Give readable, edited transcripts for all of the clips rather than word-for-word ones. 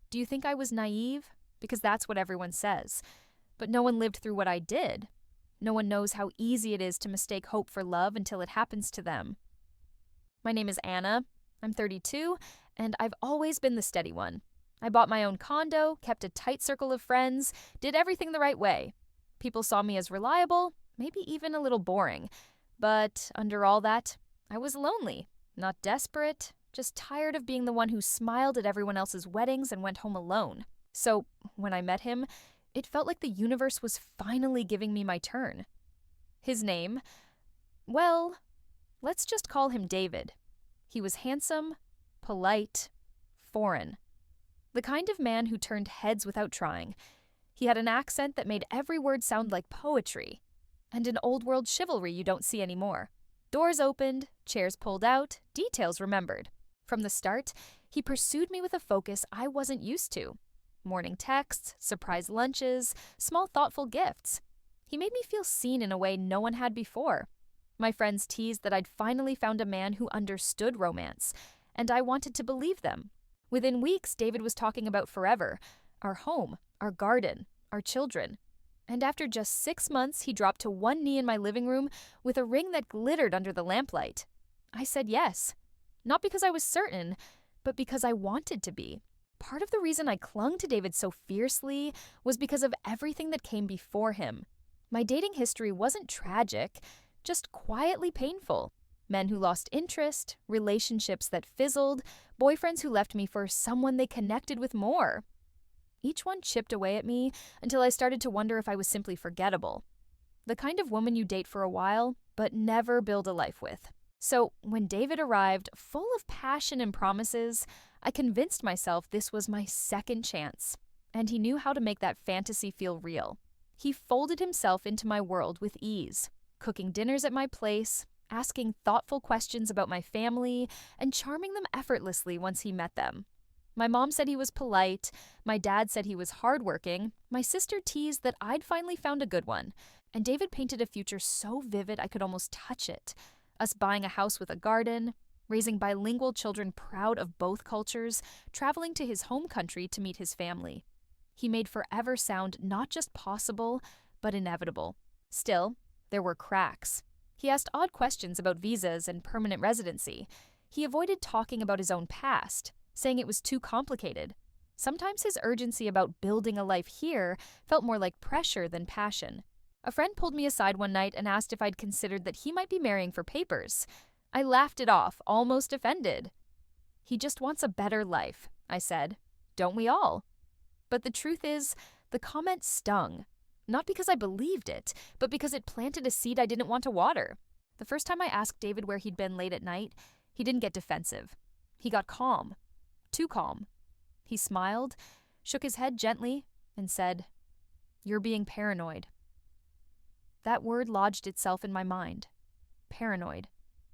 Do you think I was naive? Because that's what everyone says. But no one lived through what I did. No one knows how easy it is to mistake hope for love until it happens to them. My name is Anna. I'm 32, and I've always been the steady one. I bought my own condo, kept a tight circle of friends, did everything the right way. People saw me as reliable, maybe even a little boring. But under all that, I was lonely, not desperate, just tired of being the one who smiled at everyone else's weddings and went home alone. So when I met him, it felt like the universe was finally giving me my turn. His name? Well, let's just call him David. He was handsome, polite, foreign. The kind of man who turned heads without trying. He had an accent that made every word sound like poetry, and an old-world chivalry you don't see anymore. Doors opened, chairs pulled out, details remembered. From the start, he pursued me with a focus I wasn't used to. Morning texts, surprise lunches, small thoughtful gifts. He made me feel seen in a way no one had before. My friends teased that I'd finally found a man who understood romance, and I wanted to believe them. Within weeks, David was talking about forever, our home, our garden, our children. And after just 6 months, he dropped to one knee in my living room with a ring that glittered under the lamplight. I said yes. Not because I was certain, but because I wanted to be. Part of the reason I clung to David so fiercely was because of everything that came before him. My dating history wasn't tragic, just quietly painful. Men who lost interest, relationships that fizzled, boyfriends who left me for someone they connected with more. Each one chipped away at me until I started to wonder if I was simply forgettable. The kind of woman you date for a while, but never build a life with. So when David arrived, full of passion and promises, I convinced myself this was my second chance. And he knew how to make that fantasy feel real. He folded himself into my world with ease, cooking dinners at my place, asking thoughtful questions about my family, and charming them effortlessly once he met them. My mom said he was polite, my dad said he was hardworking, my sister teased that I'd finally found a good one, and David painted a future so vivid I could almost touch it. Us buying a house with a garden, raising bilingual children proud of both cultures, traveling to his home country to meet his family. He made forever sound not just possible, but inevitable. Still, there were cracks. He asked odd questions about visas and permanent residency. He avoided talking about his own past, saying it was too complicated. Sometimes his urgency about building a life here felt more like pressure than passion. A friend pulled me aside one night and asked if I'd considered that he might be marrying for papers. I laughed it off, almost offended. He just wants a better life, I said. Don't we all? But the truth is, the comment stung. Not because I believed it, but because it planted a seed I didn't want to water. The first time I asked David where he'd been late at night, he didn't get defensive. He got calm. Too calm. He smiled, shook his head gently, and said, "You're being paranoid." That word lodged itself in my mind. Paranoid.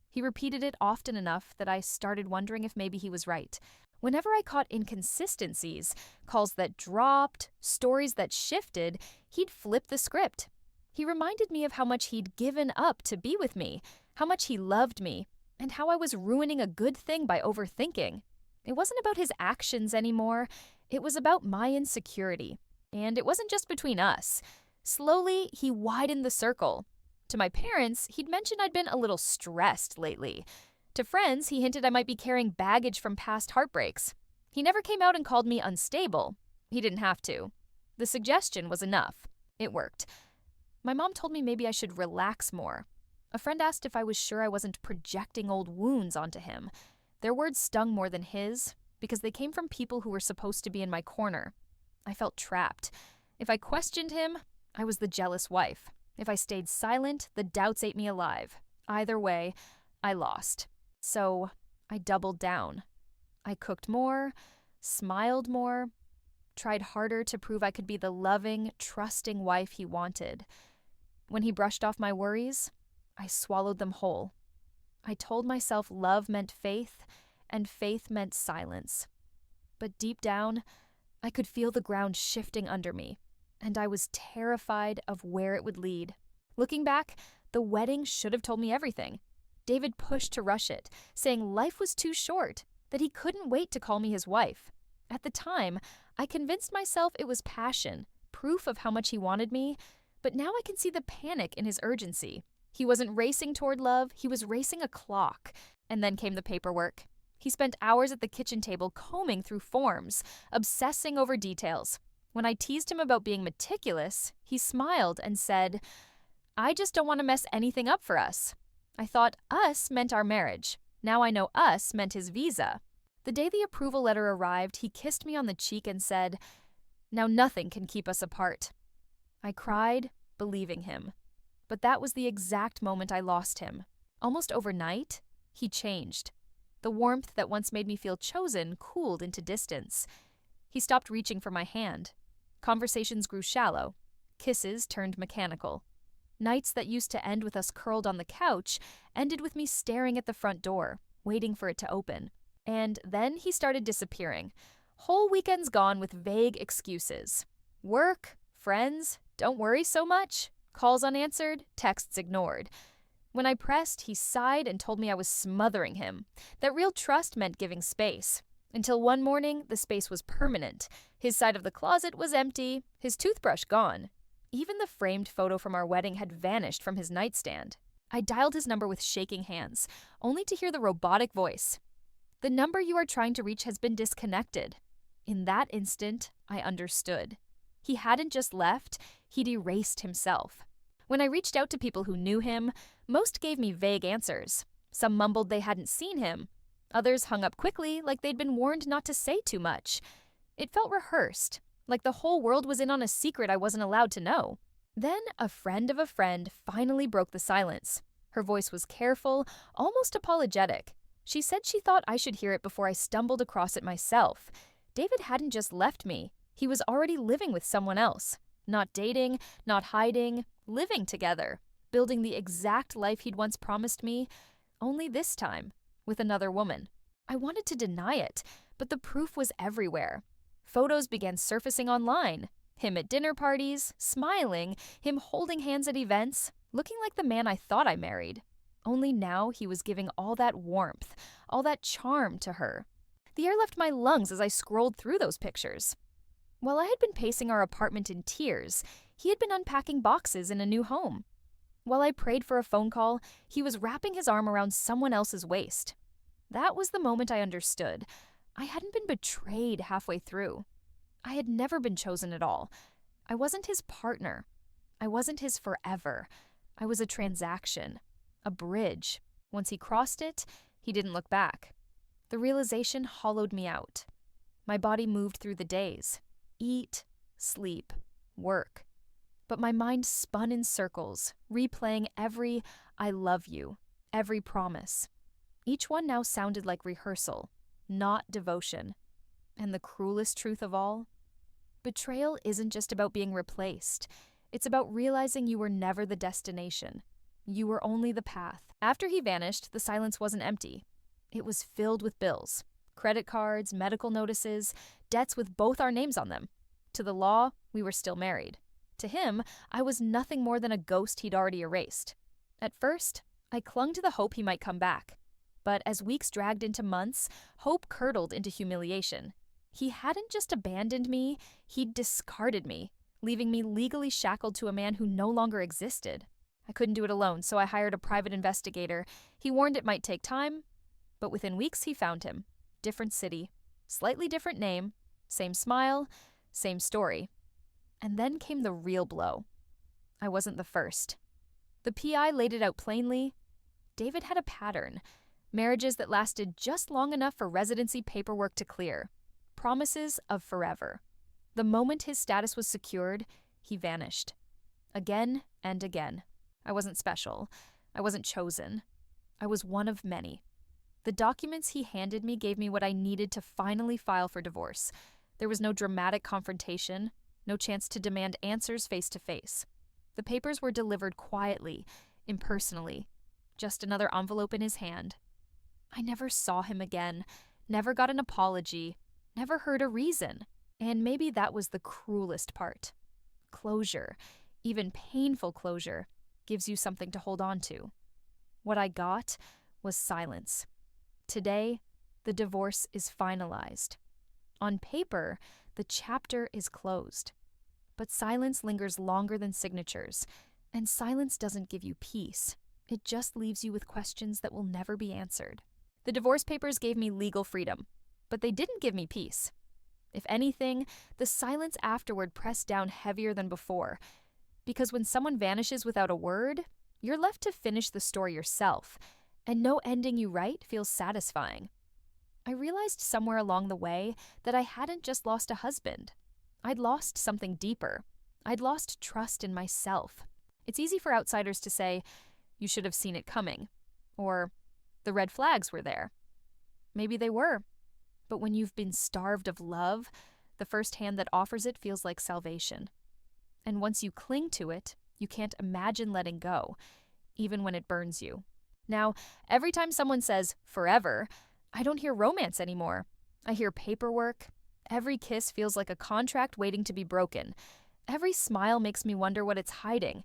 He repeated it often enough that I started wondering if maybe he was right. Whenever I caught inconsistencies, calls that dropped, stories that shifted, he'd flip the script. He reminded me of how much he'd given up to be with me, how much he loved me, and how I was ruining a good thing by overthinking. It wasn't about his actions anymore. It was about my insecurity. And it wasn't just between us. Slowly, he widened the circle. To my parents, he'd mentioned I'd been a little stressed lately. To friends, he hinted I might be carrying baggage from past heartbreaks. He never came out and called me unstable. He didn't have to. The suggestion was enough. It worked. My mom told me maybe I should relax more. A friend asked if I was sure I wasn't projecting old wounds onto him. Their words stung more than his, because they came from people who were supposed to be in my corner. I felt trapped. If I questioned him, I was the jealous wife. If I stayed silent, the doubts ate me alive. Either way, I lost. So I doubled down. I cooked more, smiled more, tried harder to prove I could be the loving, trusting wife he wanted. When he brushed off my worries, I swallowed them whole. I told myself love meant faith, and faith meant silence. But deep down, I could feel the ground shifting under me, and I was terrified of where it would lead. Looking back, the wedding should have told me everything. David pushed to rush it, saying life was too short, that he couldn't wait to call me his wife. At the time, I convinced myself it was passion, proof of how much he wanted me, but now I can see the panic in his urgency. He wasn't racing toward love, he was racing a clock. And then came the paperwork. He spent hours at the kitchen table combing through forms, obsessing over details. When I teased him about being meticulous, he smiled and said, "I just don't want to mess anything up for us." I thought us meant our marriage. Now I know us meant his visa. The day the approval letter arrived, he kissed me on the cheek and said, "Now nothing can keep us apart." I cried, believing him. But that was the exact moment I lost him. Almost overnight, he changed. The warmth that once made me feel chosen cooled into distance. He stopped reaching for my hand. Conversations grew shallow. Kisses turned mechanical. Nights that used to end with us curled on the couch ended with me staring at the front door, waiting for it to open. And then he started disappearing. Whole weekends gone with vague excuses. Work, friends, don't worry so much. Calls unanswered, texts ignored. When I pressed, he sighed and told me I was smothering him, that real trust meant giving space. Until one morning, the space was permanent. His side of the closet was empty, his toothbrush gone. Even the framed photo from our wedding had vanished from his nightstand. I dialed his number with shaking hands, only to hear the robotic voice. "The number you are trying to reach has been disconnected." In that instant, I understood. He hadn't just left, he'd erased himself. When I reached out to people who knew him, most gave me vague answers. Some mumbled they hadn't seen him. Others hung up quickly, like they'd been warned not to say too much. It felt rehearsed, like the whole world was in on a secret I wasn't allowed to know. Then a friend of a friend finally broke the silence. Her voice was careful, almost apologetic. She said she thought I should hear it before I stumbled across it myself. David hadn't just left me. He was already living with someone else. Not dating, not hiding, living together, building the exact life he'd once promised me, only this time, with another woman. I wanted to deny it, but the proof was everywhere. Photos began surfacing online. Him at dinner parties, smiling, him holding hands at events, looking like the man I thought I married. Only now he was giving all that warmth, all that charm to her. The air left my lungs as I scrolled through those pictures. While I had been pacing our apartment in tears, he had been unpacking boxes in a new home. While I prayed for a phone call, he was wrapping his arm around someone else's waist. That was the moment I understood. I hadn't been betrayed halfway through. I had never been chosen at all. I wasn't his partner. I wasn't his forever. I was a transaction, a bridge. Once he crossed it, he didn't look back. The realization hollowed me out. My body moved through the days. Eat, sleep, work. But my mind spun in circles, replaying every "I love you," every promise. Each one now sounded like rehearsal, not devotion. And the cruelest truth of all? Betrayal isn't just about being replaced. It's about realizing you were never the destination. You were only the path. After he vanished, the silence wasn't empty. It was filled with bills. Credit cards, medical notices, debts with both our names on them. To the law, we were still married. To him, I was nothing more than a ghost he'd already erased. At first, I clung to the hope he might come back. But as weeks dragged into months, hope curdled into humiliation. He hadn't just abandoned me, he'd discarded me, leaving me legally shackled to a man who no longer existed. I couldn't do it alone, so I hired a private investigator. He warned it might take time, but within weeks he found him. Different city, slightly different name, same smile, same story. And then came the real blow. I wasn't the first. The PI laid it out plainly. David had a pattern. Marriages that lasted just long enough for residency paperwork to clear. Promises of forever. The moment his status was secured, he vanished. Again and again. I wasn't special. I wasn't chosen. I was one of many. The documents he handed me gave me what I needed to finally file for divorce. There was no dramatic confrontation, no chance to demand answers face to face. The papers were delivered quietly, impersonally. Just another envelope in his hand. I never saw him again, never got an apology, never heard a reason. And maybe that was the cruelest part. Closure, even painful closure, gives you something to hold on to. What I got was silence. Today, the divorce is finalized. On paper, the chapter is closed. But silence lingers longer than signatures, and silence doesn't give you peace. It just leaves you with questions that will never be answered. The divorce papers gave me legal freedom, but they didn't give me peace. If anything, the silence afterward pressed down heavier than before, because when someone vanishes without a word, you're left to finish the story yourself, and no ending you write feels satisfying. I realized somewhere along the way that I hadn't just lost a husband. I'd lost something deeper. I'd lost trust in myself. It's easy for outsiders to say, "You should have seen it coming," or "The red flags were there." Maybe they were. But when you've been starved of love, the first hand that offers it feels like salvation. And once you cling to it, you can't imagine letting go, even when it burns you. Now, every time someone says forever, I don't hear romance anymore. I hear paperwork. Every kiss feels like a contract waiting to be broken. Every smile makes me wonder what it's hiding.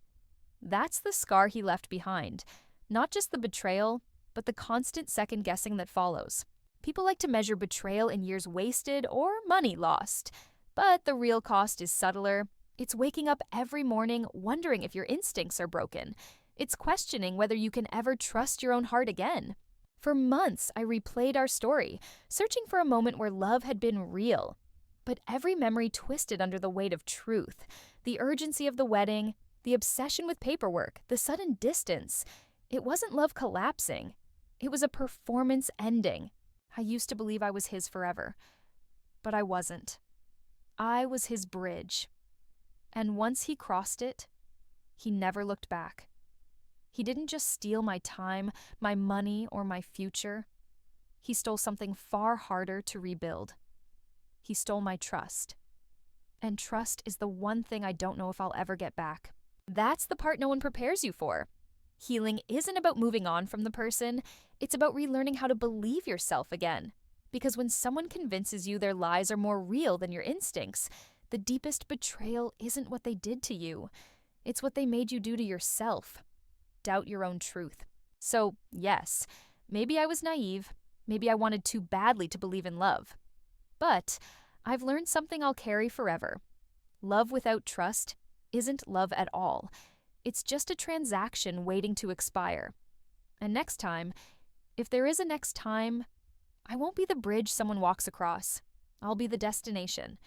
That's the scar he left behind. Not just the betrayal, but the constant second-guessing that follows. People like to measure betrayal in years wasted or money lost. But the real cost is subtler. It's waking up every morning wondering if your instincts are broken. It's questioning whether you can ever trust your own heart again. For months, I replayed our story, searching for a moment where love had been real. But every memory twisted under the weight of truth. The urgency of the wedding, the obsession with paperwork, the sudden distance. It wasn't love collapsing. It was a performance ending. I used to believe I was his forever. But I wasn't. I was his bridge. And once he crossed it, he never looked back. He didn't just steal my time, my money, or my future. He stole something far harder to rebuild. He stole my trust. And trust is the one thing I don't know if I'll ever get back. That's the part no one prepares you for. Healing isn't about moving on from the person. It's about relearning how to believe yourself again. Because when someone convinces you their lies are more real than your instincts, the deepest betrayal isn't what they did to you. It's what they made you do to yourself. Doubt your own truth. So, yes, maybe I was naive. Maybe I wanted too badly to believe in love. But I've learned something I'll carry forever. Love without trust isn't love at all. It's just a transaction waiting to expire. And next time, if there is a next time, I won't be the bridge someone walks across. I'll be the destination.